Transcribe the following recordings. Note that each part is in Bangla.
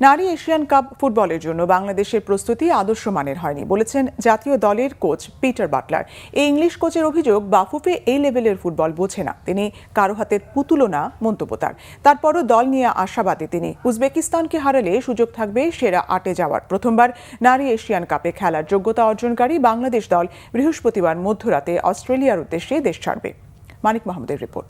নারী এশিয়ান কাপ ফুটবলের জন্য বাংলাদেশের প্রস্তুতি আদর্শ মানের হয়নি বলেছেন জাতীয় দলের কোচ পিটার বাটলার। এই ইংলিশ কোচের অভিযোগ, বাফুফে এই লেভেলের ফুটবল বোঝে না। তিনি কারো হাতের পুতুলও না মন্তব্য তার। তারপরও দল নিয়ে আশাবাদী তিনি। উজবেকিস্তানকে হারালে সুযোগ থাকবে সেরা ৮-এ যাওয়ার। প্রথমবার নারী এশিয়ান কাপে খেলার যোগ্যতা অর্জনকারী বাংলাদেশ দল বৃহস্পতিবার মধ্যরাতে অস্ট্রেলিয়ার উদ্দেশ্যে দেশ ছাড়বে। মানিক মাহমুদের রিপোর্ট।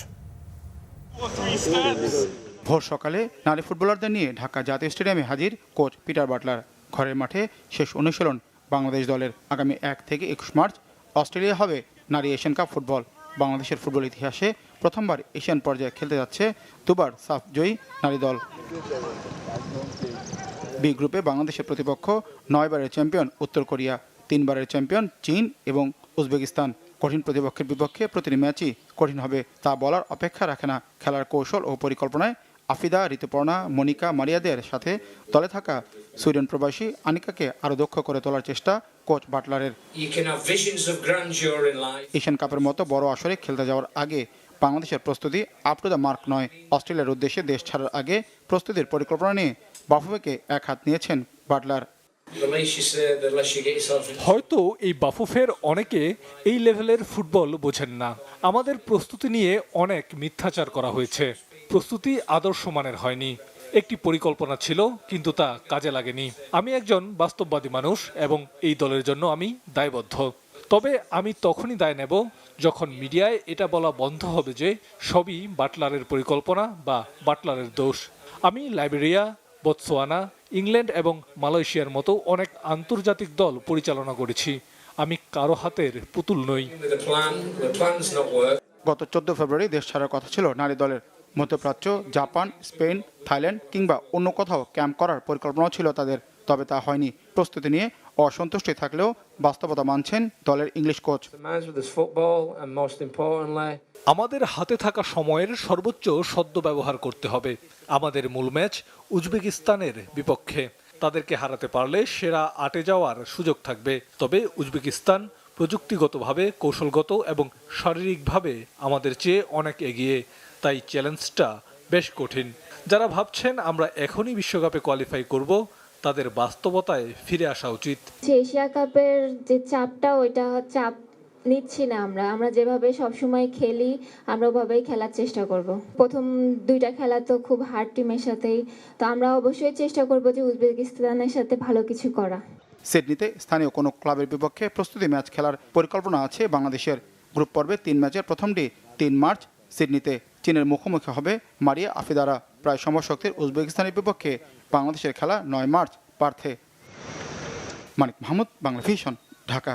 ভোর সকালে নারী ফুটবলারদের নিয়ে ঢাকা জাতীয় স্টেডিয়ামে হাজির কোচ পিটার বাটলার। ঘরের মাঠে শেষ অনুশীলন বাংলাদেশ দলের। আগামী ১ থেকে ২১ মার্চ অস্ট্রেলিয়া হবে নারী এশিয়ান কাপ ফুটবল। বাংলাদেশের ফুটবল ইতিহাসে প্রথমবার এশিয়ান পর্যায়ে খেলতে যাচ্ছে দুবার সাফ জয়ী নারী দল। বি গ্রুপে বাংলাদেশের প্রতিপক্ষ ৯ বারের চ্যাম্পিয়ন উত্তর কোরিয়া, ৩ বারের চ্যাম্পিয়ন চীন এবং উজবেকিস্তান। কঠিন প্রতিপক্ষের বিপক্ষে প্রতিটি ম্যাচই কঠিন হবে তা বলার অপেক্ষা রাখে না। খেলার কৌশল ও পরিকল্পনায় আফিদা, ঋতুপর্ণা, মনিকা, মারিয়াদের সাথে দলে থাকা সুইডেন প্রবাসী আনিকাকে আরও দক্ষ করে তোলার চেষ্টা কোচ বাটলারের। এশিয়ান কাপের মতো বড় আসরে খেলতে যাওয়ার আগে বাংলাদেশের প্রস্তুতি আপ টু দ্য মার্ক নয়। অস্ট্রেলিয়ার উদ্দেশ্যে দেশ ছাড়ার আগে প্রস্তুতির পরিকল্পনা নিয়ে বাফুফেকে এক হাত নিয়েছেন বাটলার। হয়তো এই বাফুফের অনেকে এই লেভেলের ফুটবল বোঝেন না। আমাদের প্রস্তুতি নিয়ে অনেক মিথ্যাচার করা হয়েছে। প্রস্তুতি আদর্শ মানের হয়নি। একটি পরিকল্পনা ছিল, কিন্তু তা কাজে লাগেনি। আমি একজন বাস্তববাদী মানুষ এবং এই দলের জন্য আমি দায়বদ্ধ। তবে আমি তখনই দায় নেব যখন মিডিয়ায় এটা বলা বন্ধ হবে যে সবই বাটলারের পরিকল্পনা বা বাটলারের দোষ। আমি লাইবেরিয়া, বোতসোয়ানা, ইংল্যান্ড এবং মালয়েশিয়ার মতো অনেক আন্তর্জাতিক দল পরিচালনা করেছি। আমি কারো হাতের পুতুল নই। গত 14 ফেব্রুয়ারি দেশ ছাড়ার কথা ছিল নারী দলের। মধ্যপ্রাচ্য, জাপান, স্পেন, থাইল্যান্ড কিংবা অন্য কোথাও ক্যাম্প করার পরিকল্পনা ছিল তাদের, তবে তা হয়নি। প্রস্তুতি নিয়ে অসন্তুষ্টি থাকলেও বাস্তবতা মানছেন দলের ইংলিশ কোচ। আমাদের হাতে থাকা সময়ের সর্বোচ্চ সদ্ব্যবহার করতে হবে। আমাদের মূল ম্যাচ উজবেকিস্তানের বিপক্ষে। তাদেরকে হারাতে পারলে সেরা ৮-এ যাওয়ার সুযোগ থাকবে। তবে উজবেকিস্তান প্রযুক্তিগতভাবে, কৌশলগত এবং শারীরিকভাবে আমাদের চেয়ে অনেক এগিয়ে। তাই চ্যালেঞ্জটা বেশ কঠিন। যারা ভাবছেন আমরা এখনই বিশ্বকাপে কোয়ালিফাই করব, তাদের বাস্তবতায় ফিরে আসা উচিত। এশিয়া কাপের যে চাপটা, ওইটা চাপ নিচ্ছি না। আমরা যেভাবে সবসময় খেলি আমরা ওভাবেই খেলার চেষ্টা করব। প্রথম 2টা খেলা তো খুব হার্ড টিমের সাথেই, তো আমরা অবশ্যই চেষ্টা করব যে উজবেকিস্তানের সাথে ভালো কিছু করা। সিডনিতে স্থানীয় কোনো ক্লাবের বিপক্ষে প্রস্তুতি ম্যাচ খেলার পরিকল্পনা আছে বাংলাদেশের। গ্রুপ পর্বে 3 ম্যাচের প্রথমটি 3 মার্চ সিডনিতে। চীনের মুখোমুখি হবে মারিয়া আফিদারা। প্রায় সমশক্তির উজবেকিস্তানের বিপক্ষে বাংলাদেশের খেলা 9 মার্চ পার্থে। মানিক মাহমুদ, বাংলা ভিশন, ঢাকা।